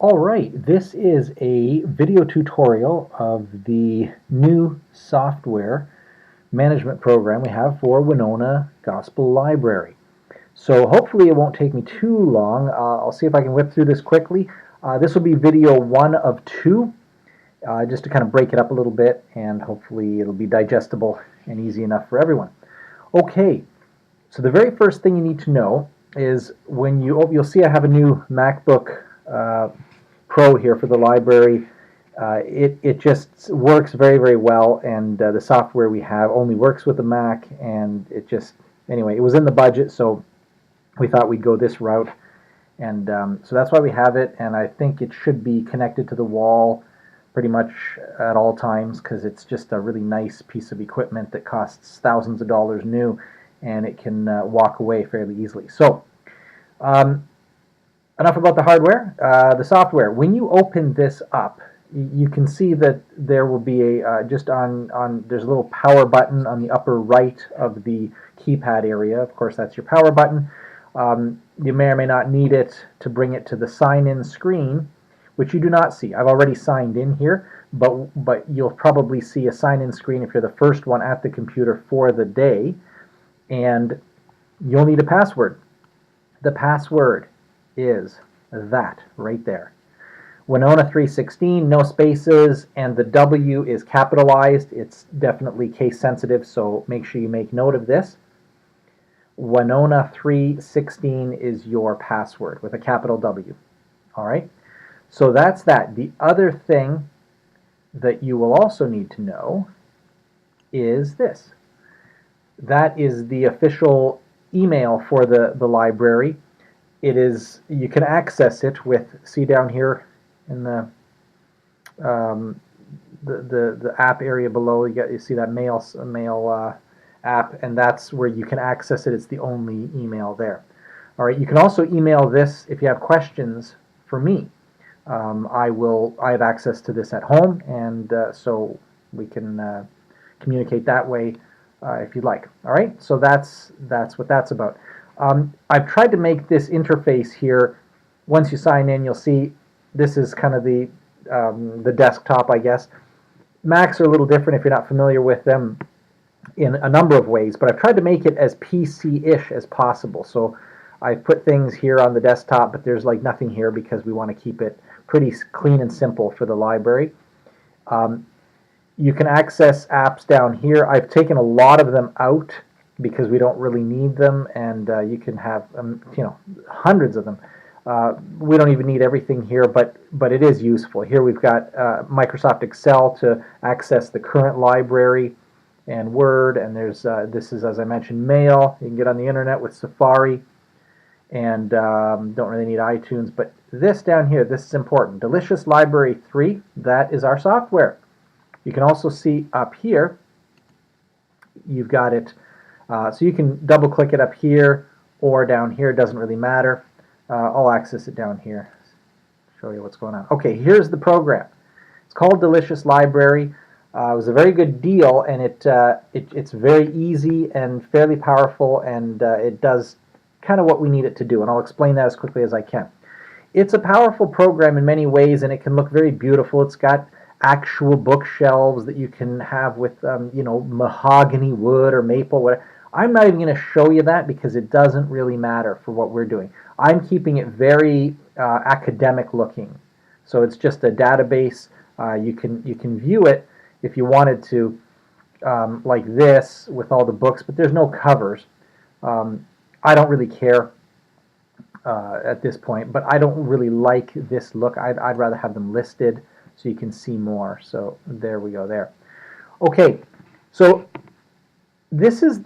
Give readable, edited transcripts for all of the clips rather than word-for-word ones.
All right, this is a video tutorial of the new software management program we have for Winona Gospel Library. So hopefully it won't take me too long. I'll see if I can whip through this quickly. This will be video 1 of 2, just to kind of break it up a little bit, and hopefully it'll be digestible and easy enough for everyone. Okay, so the very first thing you need to know is when you'll see I have a new MacBook Pro here for the library. It just works very, very well, and the software we have only works with the Mac, and anyway, it was in the budget, so we thought we'd go this route, and so that's why we have it, and I think it should be connected to the wall pretty much at all times, because it's just a really nice piece of equipment that costs thousands of dollars new, and it can walk away fairly easily. So enough about the hardware. The software, when you open this up, you can see that there will be a there's a little power button on the upper right of the keypad area. Of course, that's your power button. You may or may not need it to bring it to the sign-in screen, which you do not see. I've already signed in here, but you'll probably see a sign-in screen if you're the first one at the computer for the day, and you'll need a password. The password is that right there. Winona 316, no spaces, and the W is capitalized. It's definitely case sensitive, so make sure you make note of this. Winona 316 is your password with a capital W. All right, so that's that. The other thing that you will also need to know is this. That is the official email for the library. It is, you can access it with, see down here in the app area below, you see that mail app, and that's where you can access it. It's the only email there. All right, you can also email this if you have questions for me. I have access to this at home, and so we can communicate that way if you'd like. All right, so that's what that's about. I've tried to make this interface here. Once you sign in, you'll see this is kind of the desktop, I guess. Macs are a little different if you're not familiar with them in a number of ways, but I've tried to make it as PC-ish as possible. So I've put things here on the desktop, but there's like nothing here because we want to keep it pretty clean and simple for the library. You can access apps down here. I've taken a lot of them out because we don't really need them, and you can have hundreds of them. We don't even need everything here, but it is useful. Here we've got Microsoft Excel to access the current library, and Word, and there's this is, as I mentioned, Mail. You can get on the internet with Safari, and don't really need iTunes, but this down here, this is important. Delicious Library 3, that is our software. You can also see up here, you've got it. So you can double click it up here or down here, it doesn't really matter. I'll access it down here, show you what's going on. Okay, here's the program. It's called Delicious Library. It was a very good deal, and it's very easy and fairly powerful, and it does kind of what we need it to do, and I'll explain that as quickly as I can. It's a powerful program in many ways, and it can look very beautiful. It's got actual bookshelves that you can have with mahogany wood or maple, whatever. I'm not even going to show you that because it doesn't really matter for what we're doing. I'm keeping it very academic looking. So it's just a database. You can view it if you wanted to like this with all the books, but there's no covers. I don't really care at this point, but I don't really like this look. I'd rather have them listed so you can see more. So there we go there. Okay, so this is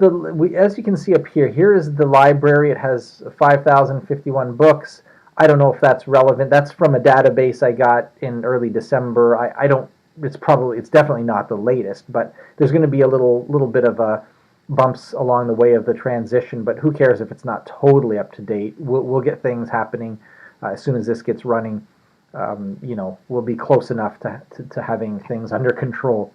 as you can see up here, here is the library. It has 5,051 books. I don't know if that's relevant. That's from a database I got in early December. It's definitely not the latest, but there's going to be a little bit of bumps along the way of the transition, but who cares if it's not totally up to date. We'll get things happening as soon as this gets running. We'll be close enough to having things under control.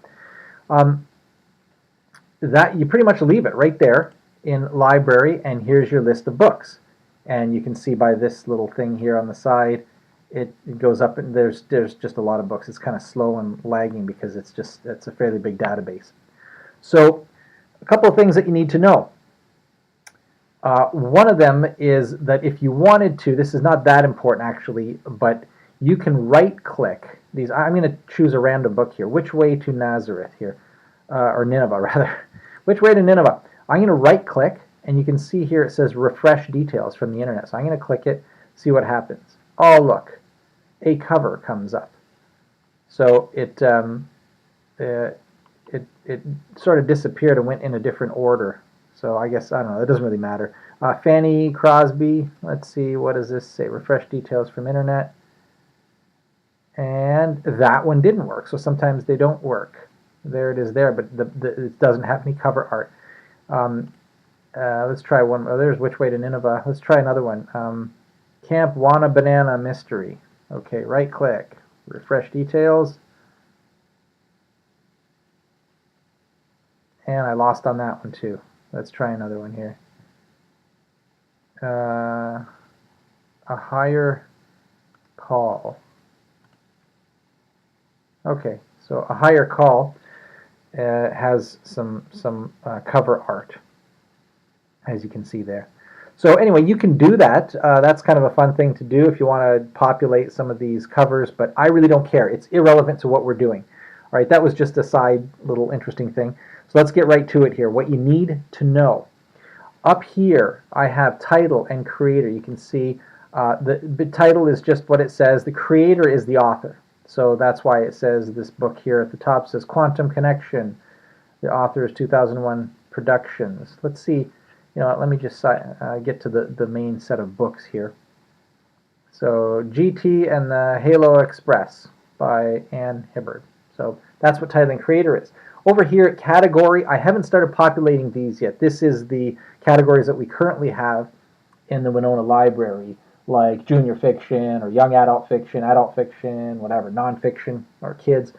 That you pretty much leave it right there in library, and here's your list of books. And you can see by this little thing here on the side, it goes up, and there's just a lot of books. It's kind of slow and lagging because it's a fairly big database. So a couple of things that you need to know. One of them is that if you wanted to, this is not that important actually, but you can right-click these. I'm going to choose a random book here. Which Way to Nazareth here, or Nineveh rather. Which Way to Nineveh? I'm going to right-click, and you can see here it says Refresh Details from the Internet. So I'm going to click it, see what happens. Oh, look, a cover comes up. So it sort of disappeared and went in a different order. So I guess, I don't know, it doesn't really matter. Fanny Crosby, let's see, what does this say? Refresh Details from Internet. And that one didn't work, so sometimes they don't work. There it is there, but it doesn't have any cover art. Let's try one. Oh, there's Which Way to Nineveh. Let's try another one. Camp Wanna Banana Mystery. Okay, right click, refresh details. And I lost on that one too. Let's try another one here. A Higher Call. Okay, so A Higher Call has some cover art, as you can see there. So anyway, you can do that. That's kind of a fun thing to do if you want to populate some of these covers, but I really don't care. It's irrelevant to what we're doing. All right, that was just a side little interesting thing. So let's get right to it here. What you need to know. Up here, I have title and creator. You can see the title is just what it says. The creator is the author. So that's why it says this book here at the top says Quantum Connection. The author is 2001 Productions. Let's see. You know what, let me just get to the main set of books here. So GT and the Halo Express by Ann Hibbard. So that's what title and creator is. Over here at category, I haven't started populating these yet. This is the categories that we currently have in the Winona Library, like junior fiction or young adult fiction, whatever, nonfiction or kids.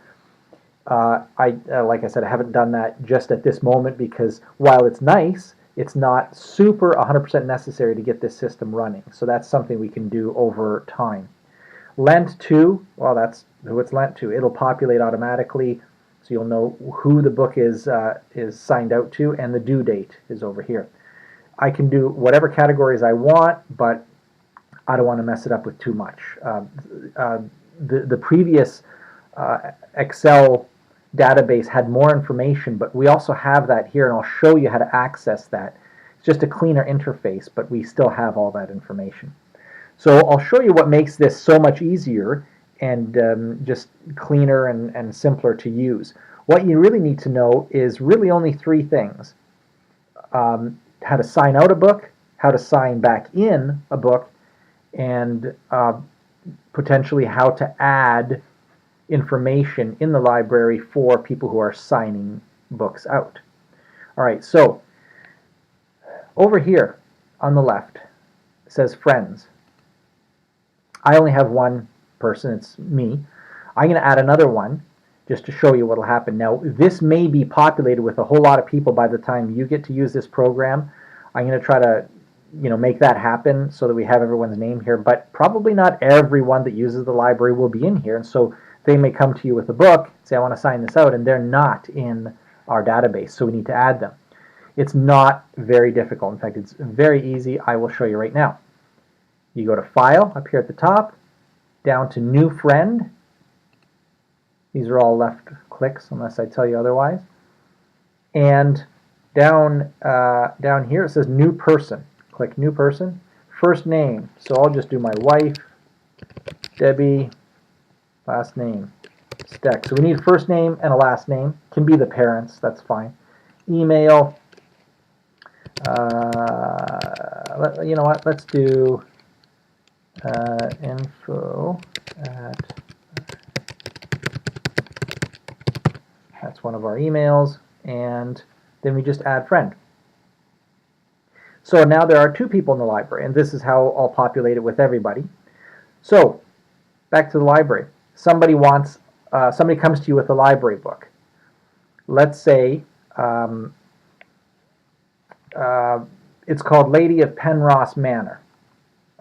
Like I said, I haven't done that just at this moment because while it's nice, it's not super 100% necessary to get this system running. So that's something we can do over time. Lent to, well, that's who it's lent to. It'll populate automatically, so you'll know who the book is signed out to, and the due date is over here. I can do whatever categories I want, but I don't want to mess it up with too much. The previous Excel database had more information, but we also have that here, and I'll show you how to access that. It's just a cleaner interface, but we still have all that information. So I'll show you what makes this so much easier and just cleaner and simpler to use. What you really need to know is really only three things. How to sign out a book, how to sign back in a book, and potentially how to add information in the library for people who are signing books out. All right, so over here on the left it says friends. I only have one person, it's me. I'm going to add another one just to show you what will happen. Now, this may be populated with a whole lot of people by the time you get to use this program. I'm going to try to make that happen so that we have everyone's name here, but probably not everyone that uses the library will be in here, and so they may come to you with a book, say I want to sign this out, and they're not in our database, so we need to add them. It's not very difficult. In fact, it's very easy. I will show you right now. You go to File up here at the top, down to New Friend. These are all left clicks unless I tell you otherwise. And down here it says New Person. Click New Person. First name. So I'll just do my wife, Debbie. Last name, Steck. So we need a first name and a last name. Can be the parents, that's fine. Email. You know what? Let's do info at. That's one of our emails, and then we just add friend. So now there are two people in the library, and this is how I'll populate it with everybody. So back to the library. Somebody comes to you with a library book. Let's say it's called Lady of Penrose Manor.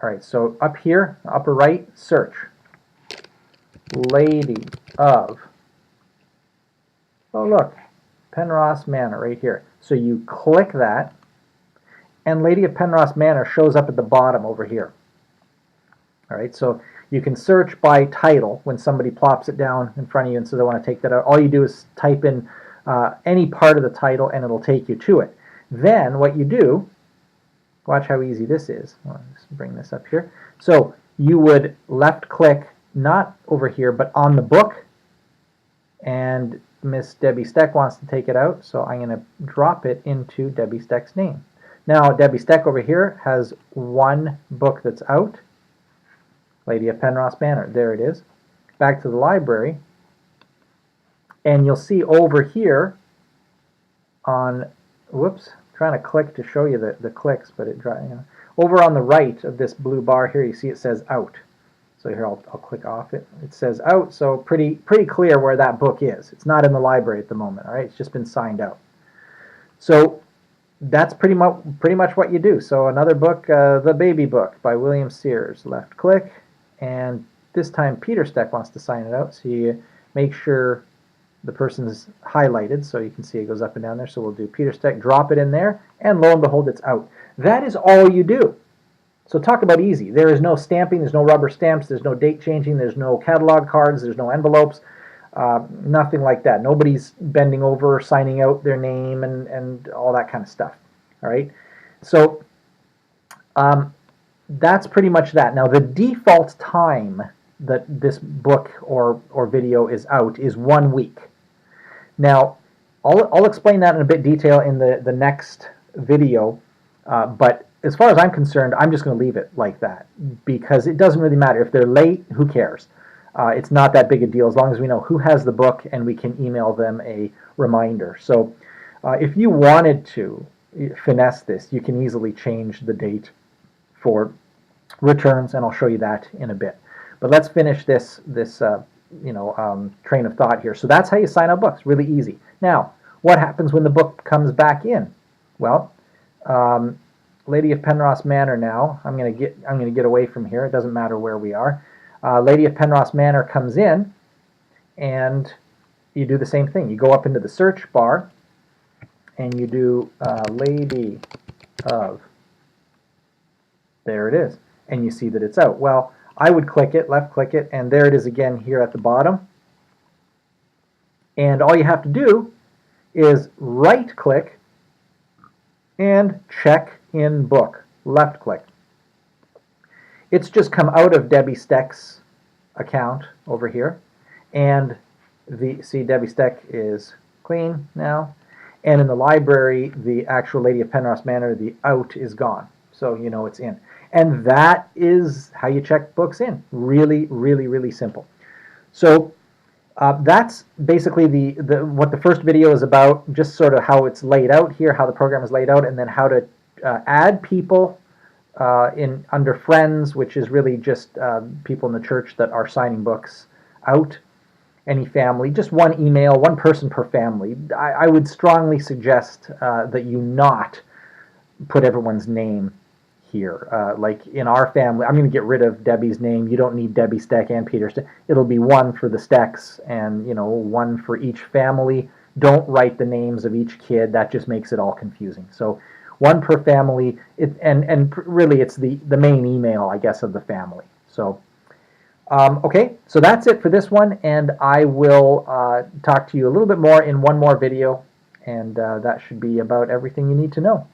All right, so up here, upper right, search. Lady of, oh look, Penrose Manor right here. So you click that, and Lady of Penrose Manor shows up at the bottom over here. All right, so you can search by title when somebody plops it down in front of you and says, I want to take that out. All you do is type in any part of the title and it'll take you to it. Then what you do, watch how easy this is. I'll just bring this up here. So you would left click, not over here, but on the book, and Miss Debbie Steck wants to take it out, so I'm going to drop it into Debbie Steck's name. Now Debbie Steck over here has one book that's out, Lady of Penrose Manor. There it is. Back to the library, and you'll see over here on, whoops, trying to click to show you the clicks, but it, over on the right of this blue bar here, you see it says out. So here I'll click off it. It says out, so pretty clear where that book is. It's not in the library at the moment. All right, it's just been signed out. So that's pretty much what you do. So another book, The Baby Book by William Sears. Left click, and this time Peter Steck wants to sign it out. So you make sure the person's highlighted so you can see it goes up and down there. So we'll do Peter Steck, drop it in there, and lo and behold, it's out. That is all you do. So talk about easy. There is no stamping, there's no rubber stamps, there's no date changing, there's no catalog cards, there's no envelopes, nothing like that. Nobody's bending over, signing out their name, and all that kind of stuff. All right. So that's pretty much that. Now the default time that this book or video is out is 1 week. Now I'll explain that in a bit detail in the next video, but as far as I'm concerned, I'm just going to leave it like that because it doesn't really matter. If they're late, who cares? It's not that big a deal as long as we know who has the book and we can email them a reminder. So if you wanted to finesse this, you can easily change the date for returns, and I'll show you that in a bit. But let's finish this train of thought here. So that's how you sign up books, really easy. Now, what happens when the book comes back in? Well, Lady of Penrose Manor now. I'm going to get away from here. It doesn't matter where we are. Lady of Penrose Manor comes in, and you do the same thing. You go up into the search bar, and you do Lady of. There it is, and you see that it's out. Well, I would click it, left click it, and there it is again here at the bottom. And all you have to do is right click and check in book, left click. It's just come out of Debbie Steck's account over here, and see Debbie Steck is clean now, and in the library the actual Lady of Penrose Manor, the out is gone, so you know it's in. And that is how you check books in. Really, really, really simple. So that's basically what the first video is about, just sort of how it's laid out here, how the program is laid out, and then how to add people under friends, which is really just people in the church that are signing books out. Any family, just one email, one person per family. I would strongly suggest that you not put everyone's name here. Like in our family, I'm going to get rid of Debbie's name. You don't need Debbie Steck and Peter Steck. It'll be one for the Stecks and one for each family. Don't write the names of each kid. That just makes it all confusing. So one per family, and really it's the main email, I guess, of the family. So okay, so that's it for this one, and I will talk to you a little bit more in one more video, and that should be about everything you need to know.